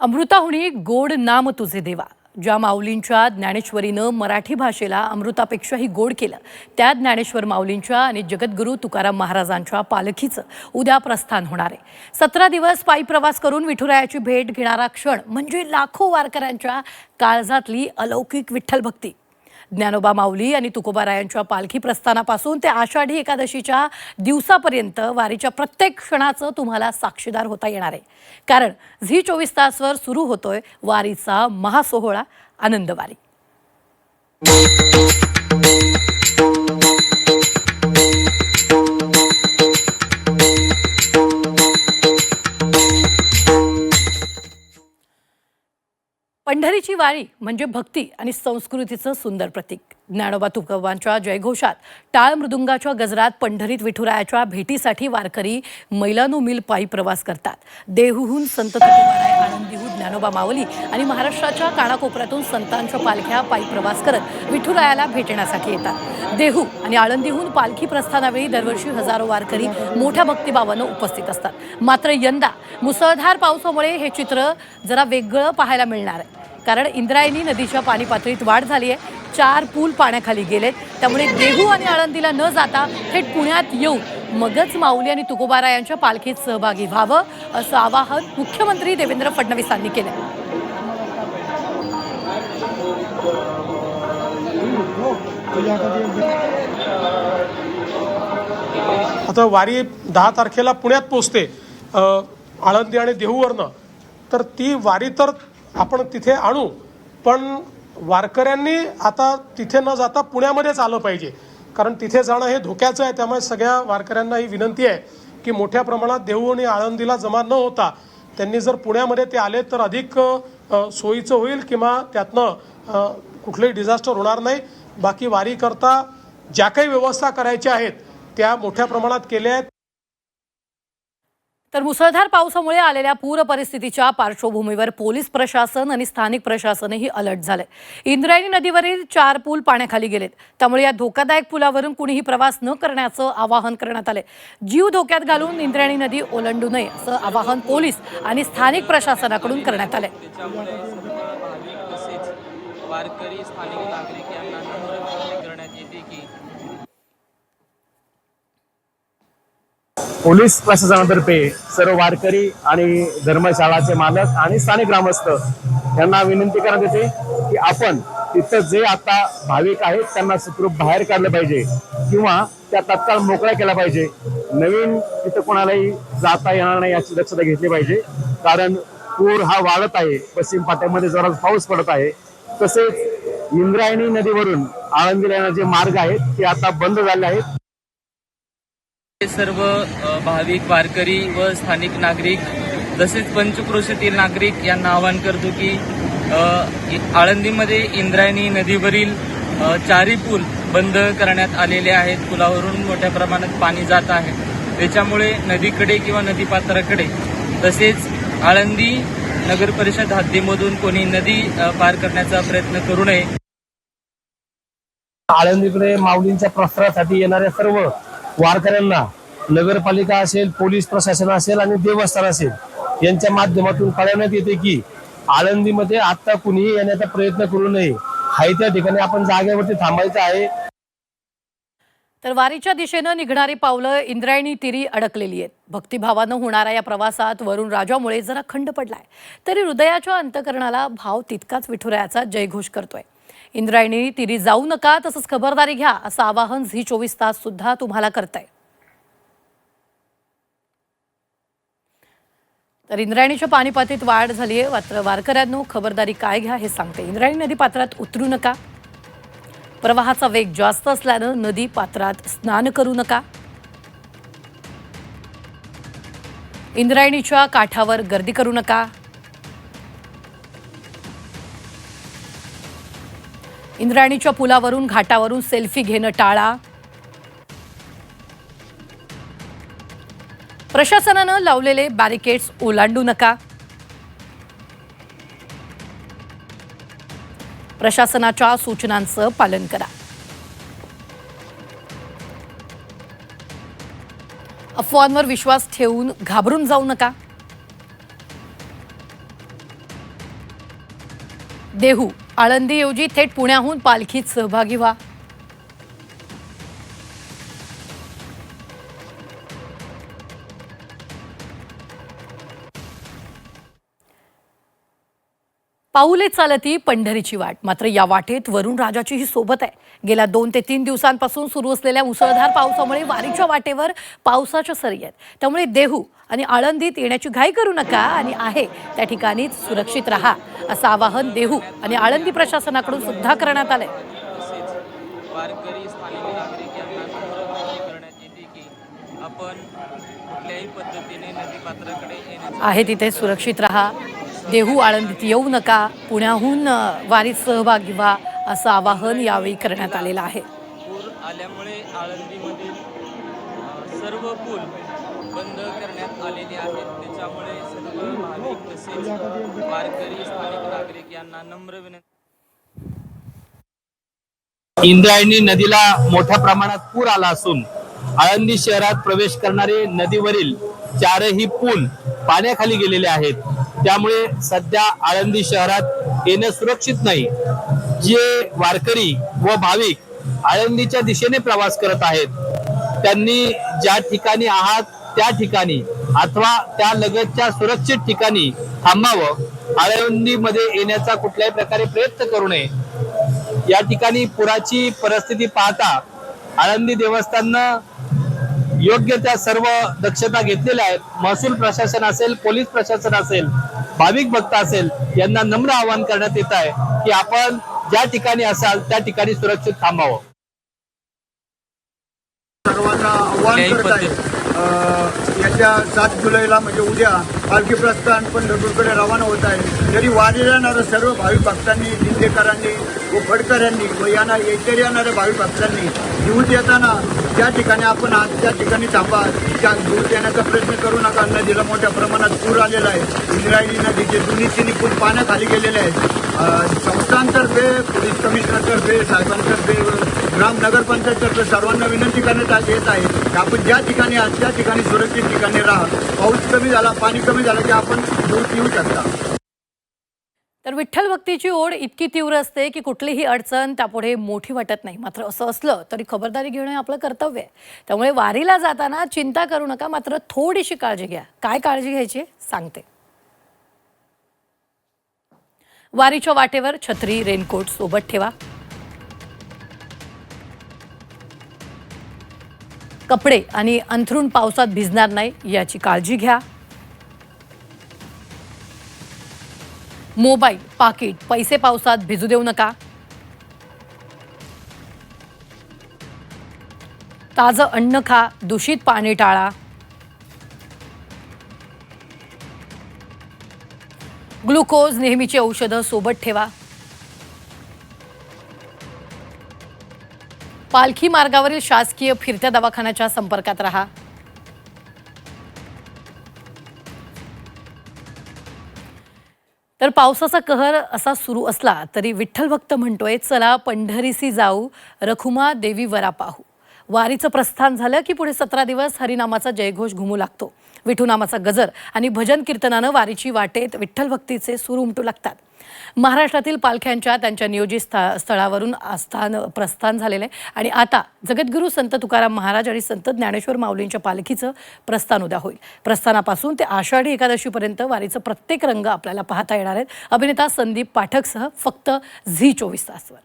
अमृताहुनी गोड नाम तुझे देवा. ज्या माऊलींच्या ज्ञानेश्वरीनं मराठी भाषेला अमृतापेक्षाही गोड केलं, त्या ज्ञानेश्वर माऊलींच्या आणि जगद्गुरू तुकाराम महाराजांच्या पालखीचं उद्या प्रस्थान होणार आहे. 17 दिवस पायी प्रवास करून विठुरायाची भेट घेणारा क्षण म्हणजे लाखो वारकऱ्यांच्या काळजातली अलौकिक विठ्ठल भक्ती. ज्ञानोबा माऊली आणि तुकोबारायांच्या पालखी प्रस्थानापासून ते आषाढी एकादशीच्या दिवसापर्यंत वारीच्या प्रत्येक क्षणाचं तुम्हाला साक्षीदार होता येणार आहे. कारण झी 24 तासवर सुरू होतोय वारीचा महासोहळा आनंदवारी. पंढरीची वारी म्हणजे भक्ती आणि संस्कृतीचं सुंदर प्रतीक. ज्ञानोबा तुकोबांच्या जयघोषात टाळ मृदुंगाच्या गजरात पंढरीत विठुरायाच्या भेटीसाठी वारकरी मैलानुमिल पायी प्रवास करतात. देहूहून संत तुकोबाराय, आळंदीहून ज्ञानोबा माऊली आणि महाराष्ट्राच्या कानाकोपऱ्यातून संतांच्या पालख्या पायी प्रवास करत विठुरायाला भेटण्यासाठी येतात. देहू आणि आळंदीहून पालखी प्रस्थानावेळी दरवर्षी हजारो वारकरी मोठ्या भक्तिभावानं उपस्थित असतात. मात्र यंदा मुसळधार पावसामुळे हे चित्र जरा वेगळं पाहायला मिळणार आहे. कारण इंद्रायणी नदीच्या पाणी पातळीत वाढ झाली आहे. 4 पूल पाण्याखाली गेलेत. त्यामुळे देहू आणि आळंदीला न जाता थेट पुण्यात येऊन मगच माऊली आणि तुकोबारायांच्या पालखीत सहभागी व्हावं असं आवाहन मुख्यमंत्री देवेंद्र फडणवीसांनी केलं. आता वारी 10 तारखेला पुण्यात पोहोचते आळंदी आणि देहूवरनं. तर ती वारी तर आपण तिथे आणू, पण वारकऱ्यांनी आता तिथे न जाता पुण्यामध्येच आलं पाहिजे. कारण तिथे जाणं हे धोक्याचं आहे. त्यामुळे सगळ्या वारकऱ्यांना ही विनंती आहे की मोठ्या प्रमाणात देहू आणि आळंदीला जमा न होता त्यांनी जर पुण्यामध्ये ते आले तर अधिक सोयीचं होईल किंवा त्यातनं कुठलंही डिझास्टर होणार नाही. बाकी वारीकरता ज्या काही व्यवस्था करायच्या आहेत त्या मोठ्या प्रमाणात केल्या आहेत. तर मुसळधार पावसामुळे आलेल्या पूर परिस्थितीच्या पार्श्वभूमीवर पोलीस प्रशासन आणि स्थानिक प्रशासनही अलर्ट झाले. इंद्रायणी नदीवरील 4 पूल पाण्याखाली गेलेत. त्यामुळे या धोकादायक पुलावरून कुणीही प्रवास न करण्याचं आवाहन करण्यात आले. जीव धोक्यात घालून इंद्रायणी नदी ओलांडू नये असं आवाहन पोलीस आणि स्थानिक प्रशासनाकडून करण्यात आले. वारकरी स्थानिक नागरिक यांना नम्र विनंती करण्यात येते की पोलीस प्रशासनातर्फे सर्व वारकरी आणि धर्मशाळाचे मालक आणि स्थानिक ग्रामस्थ यांना विनंती करण्यात येते की आपण तिथं जे आता भाविक आहेत त्यांना सुखरूप बाहेर काढलं पाहिजे किंवा त्या तत्काळ मोकळ्या केल्या पाहिजे. नवीन तिथं कोणालाही जाता येणार नाही याची दक्षता घेतली पाहिजे. कारण पूर हा वाढत आहे. पश्चिम पाट्यामध्ये जोरात पाऊस पडत आहे. तसेच इंद्रायणी नदीवरून आळंदीला येणारे जे मार्ग आहेत ते आता बंद झाले आहेत. सर्व भाविक वारकरी व स्थानिक नागरिक तसेच पंचक्रोशीतील नागरिक यांना आवाहन करतो की आळंदीमध्ये इंद्रायणी नदीवरील 4 पूल बंद करण्यात आलेले आहेत. पुलावरून मोठ्या प्रमाणात पाणी जात आहे. त्याच्यामुळे नदीकडे किंवा नदीपात्राकडे तसेच आळंदी नगर परिषद हद्दीमधून कोणी नदी पार करण्याचा प्रयत्न करू नये. आळंदीकडे माऊलींच्या प्रसारासाठी येणाऱ्या सर्व वारकऱ्यांना नगरपालिका असेल, पोलीस प्रशासन असेल आणि देवस्थान असेल यांच्या माध्यमातून कळवण्यात येते की आळंदीमध्ये आता कुणीही येण्याचा प्रयत्न करू नये. हाय त्या ठिकाणी आपण जागेवरती थांबायचं आहे. तर वारीच्या दिशेनं निघणारी पावलं इंद्रायणी तीरी अडकलेली आहेत. भक्तिभावानं होणाऱ्या या प्रवासात वरुण राजामुळे जरा खंड पडलाय, तरी हृदयाच्या अंतकरणाला भाव तितकाच विठुरायाचा जयघोष करतोय. इंद्रायणी तीरी जाऊ नका, तसंच खबरदारी घ्या असं आवाहन झी 24 तास सुद्धा तुम्हाला करताय. तर इंद्रायणीच्या पाणी पातळीत वाढ झाली आहे. मात्र वारकऱ्यांनो खबरदारी काय घ्या हे सांगते. इंद्रायणी नदी पात्रात उतरू नका. प्रवाहाचा वेग जास्त असल्यानं नदी पात्रात स्नान करू नका. इंद्रायणीच्या काठावर गर्दी करू नका. इंद्रायणीच्या पुलावरून घाटावरून सेल्फी घेणं टाळा. प्रशासनानं लावलेले बॅरिकेड्स ओलांडू नका. प्रशासनाच्या सूचनांचं पालन करा. अफवांवर विश्वास ठेवून घाबरून जाऊ नका. देहू आळंदीऐवजी थेट पुण्याहून पालखीत सहभागी व्हा. पाऊले चालती पंढरीची वाट. मात्र या वाटेत वरुण राजाचीही सोबत आहे. गेल्या 2 ते 3 दिवसांपासून सुरू असलेल्या मुसळधार पावसामुळे वारीच्या वाटेवर पावसाच्या सरी आहेत. त्यामुळे देहू आणि आळंदीत येण्याची घाई करू नका आणि आहे त्या ठिकाणीच सुरक्षित राहा असं आवाहन देहू आणि आळंदी प्रशासनाकडून सुद्धा करण्यात आलंय. तसेच वारकरी स्थानिक नागरिक यांना विनंती करण्यात येते की आपण कुठल्याही पद्धतीने नदीपात्राकडे येण्याची आहे तिथे सुरक्षित राहा. देहू आळंदीत येऊ नका. पुण्याहून वारीत सहभागी व्हा असं आवाहन यावेळी करण्यात आलेलं आहे. पूर आल्यामुळे आळंदीमधील सर्व पूल बंद करण्यात आलेले आहेत. त्याच्यामुळे सर्व भाविक तसेच वारकरी स्थानिक नागरिक यांना नम्र विनंती. इंद्रायणी नदीला मोठ्या प्रमाणात पूर आला असून आळंदी शहरात प्रवेश करणारे नदीवरील 4ही पूल पाण्याखाली गेलेले आहेत. त्यामुळे सध्या आळंदी शहरात येणं सुरक्षित नाही. जे वारकरी व भाविक आळंदीच्या दिशेने प्रवास करत आहेत त्यांनी ज्या ठिकाणी आहात त्या ठिकाणी अथवा त्या लगतच्या सुरक्षित ठिकाणी थांबावं. आळंदीमध्ये येण्याचा कुठल्याही प्रकारे प्रयत्न करू नये. या ठिकाणी पुराची परिस्थिती पाहता आळंदी देवस्थाननं योग्य त्या सर्व दक्षता घेतलेल्या आहेत. महसूल प्रशासन असेल, पोलीस प्रशासन असेल, भाविक भक्त असेल यांना नम्र आवाहन करण्यात येत आहे की आपण ज्या ठिकाणी असाल त्या ठिकाणी सुरक्षित थांबावं. सर्वांना आव्हान करत आहे. येत्या 7 जुलैला म्हणजे उद्या पालखी प्रस्थान पंढरपूरकडे रवाना होत आहे. तरी वारीला येणाऱ्या सर्व भाविक भक्तांनी, दिंडेकरांनी व फडकऱ्यांनी व इतर येणाऱ्या भाविक भक्तांनी घेऊन येताना ज्या ठिकाणी आपण आज त्या ठिकाणी थांबा. त्या घेऊन येण्याचा प्रयत्न करू नका. नदीला मोठ्या प्रमाणात पूर आलेला आहे. इंद्रायणी नदीचे तिन्ही पूल पाण्याखाली गेलेले आहेत. संस्थांतर्फे, पोलीस कमिशनरतर्फे, साहेबांतर्फे, ग्राम नगरपंचायततर्फे सर्वांना विनंती करण्यात येत आहे की आपण ज्या ठिकाणी आहात त्या ठिकाणी सुरक्षित ठिकाणी राहा. पाऊस कमी झाला, पाणी कमी झालं की आपण दूर येऊ शकता. तर विठ्ठल भक्तीची ओढ इतकी तीव्र असते की कुठलीही अडचण त्यापुढे मोठी वाटत नाही. मात्र असं असलं तरी खबरदारी घेणं आपलं कर्तव्य आहे. त्यामुळे वारीला जाताना चिंता करू नका, मात्र थोडीशी काळजी घ्या. काय काळजी घ्यायची सांगते. वारीच्या वाटेवर छत्री, रेनकोट सोबत ठेवा. कपडे आणि अंथरूण पावसात भिजणार नाही याची काळजी घ्या. मोबाईल, पाकिट, पैसे पावसात भिजू देऊ नका. ताजं अन्न खा. दूषित पाणी टाळा. ग्लुकोज, नेहमीची औषधं सोबत ठेवा. पालखी मार्गावरील शासकीय फिरत्या दवाखान्याच्या संपर्कात राहा. तर पावसाचा कहर असा सुरू असला तरी विठ्ठल भक्त म्हणतोय, चला पंढरीसी जाऊ, रखुमा देवी वरा पाहू. वारीचं प्रस्थान झालं की पुढे 17 दिवस हरिनामाचा जयघोष घुमू लागतो. विठुनामाचा गजर आणि भजन कीर्तनानं वारीची वाटेत विठ्ठल भक्तीचे सूर उमटू लागतात. महाराष्ट्रातील पालख्यांच्या त्यांच्या नियोजित स्थळावरून प्रस्थान झालेलं आहे आणि आता जगद्गुरू संत तुकाराम महाराज आणि संत ज्ञानेश्वर माऊलींच्या पालखीचं प्रस्थान उद्या होईल. प्रस्थानापासून ते आषाढी एकादशीपर्यंत वारीचं प्रत्येक रंग आपल्याला पाहता येणार आहेत. अभिनेता संदीप पाठकसह फक्त झी 24 तासवर.